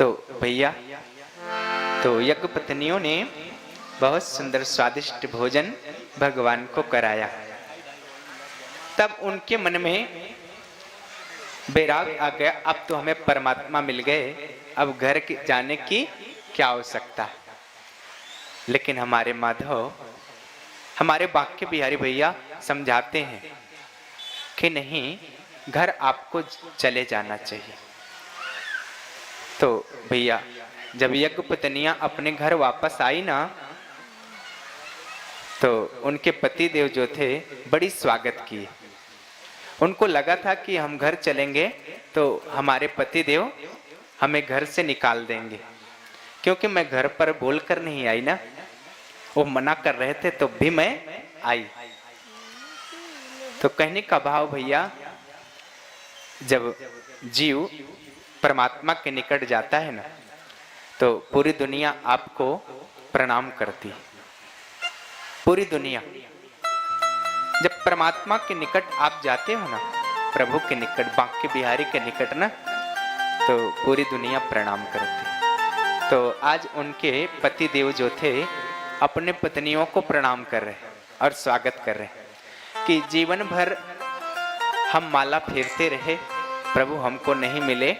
तो भैया, तो यज्ञ पत्नियों ने बहुत सुंदर स्वादिष्ट भोजन भगवान को कराया। तब उनके मन में वैराग आ गया, अब तो हमें परमात्मा मिल गए, अब घर जाने की क्या आवश्यकता है। लेकिन हमारे माधव, हमारे बांके बिहारी भैया समझाते हैं कि नहीं, घर आपको चले जाना चाहिए। तो भैया, जब यज्ञ पत्नियां अपने घर वापस आई ना, तो उनके पति देव जो थे बड़ी स्वागत किए। उनको लगा था कि हम घर चलेंगे तो हमारे पति देव हमें घर से निकाल देंगे, क्योंकि मैं घर पर बोलकर नहीं आई ना, वो मना कर रहे थे तो भी मैं आई। तो कहने का भाव भैया, जब जीव परमात्मा के निकट जाता है ना, तो पूरी दुनिया आपको प्रणाम करती है। पूरी दुनिया, जब परमात्मा के निकट आप जाते हो ना, प्रभु के निकट, बांके बिहारी के निकट ना, तो पूरी दुनिया प्रणाम करती। तो आज उनके पति देव जो थे अपने पत्नियों को प्रणाम कर रहे और स्वागत कर रहे कि जीवन भर हम माला फेरते रहे, प्रभु हमको नहीं मिले,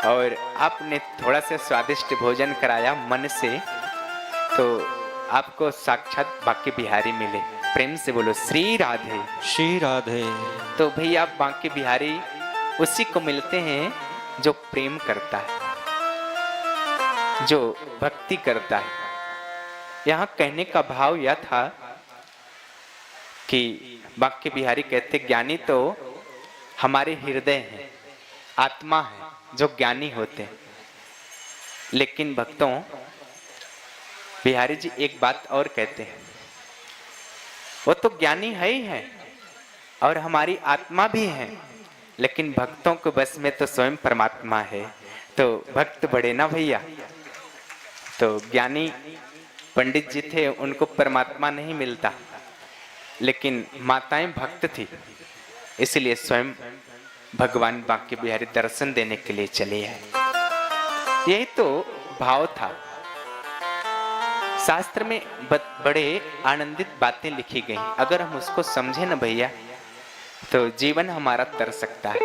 और आपने थोड़ा सा स्वादिष्ट भोजन कराया मन से, तो आपको साक्षात बांके बिहारी मिले। प्रेम से बोलो श्री राधे, श्री राधे। तो भैया बांके बिहारी उसी को मिलते हैं जो प्रेम करता है, जो भक्ति करता है। यहाँ कहने का भाव यह था कि बांके बिहारी कहते, ज्ञानी तो हमारे हृदय हैं, आत्मा है जो ज्ञानी होते हैं। लेकिन भक्तों, बिहारी जी एक बात और कहते हैं, वो तो ज्ञानी है ही है और हमारी आत्मा भी है, लेकिन भक्तों के बस में तो स्वयं परमात्मा है। तो भक्त बड़े ना भैया। तो ज्ञानी पंडित जी थे, उनको परमात्मा नहीं मिलता, लेकिन माताएं भक्त थी, इसलिए स्वयं भगवान बांके बिहारी दर्शन देने के लिए चले आए। यही तो भाव था। शास्त्र में बड़े आनंदित बातें लिखी गई, अगर हम उसको समझे ना भैया, तो जीवन हमारा तर सकता है।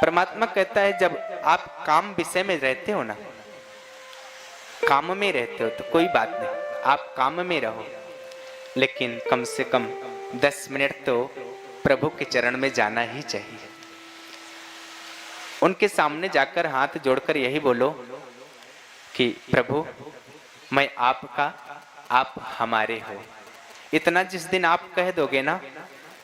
परमात्मा कहता है, जब आप काम विषय में रहते हो ना, काम में रहते हो तो कोई बात नहीं, आप काम में रहो, लेकिन कम से कम 10 मिनट तो प्रभु के चरण में जाना ही चाहिए। उनके सामने जाकर हाथ जोड़कर यही बोलो कि प्रभु, मैं आपका, आप हमारे हो। इतना जिस दिन आप कह दोगे ना,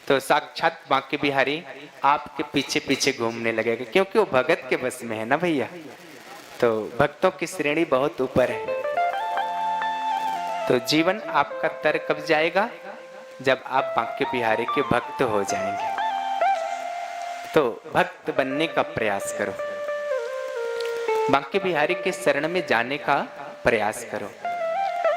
तो साक्षात बांके बिहारी आपके पीछे पीछे घूमने लगेगा, क्योंकि वो भगत के बस में है ना भैया। तो भक्तों की श्रेणी बहुत ऊपर है। तो जीवन आपका तर कब जाएगा? जब आप बांके बिहारी के भक्त हो जाएंगे। तो भक्त बनने का प्रयास करो, बांके बिहारी के शरण में जाने का प्रयास करो।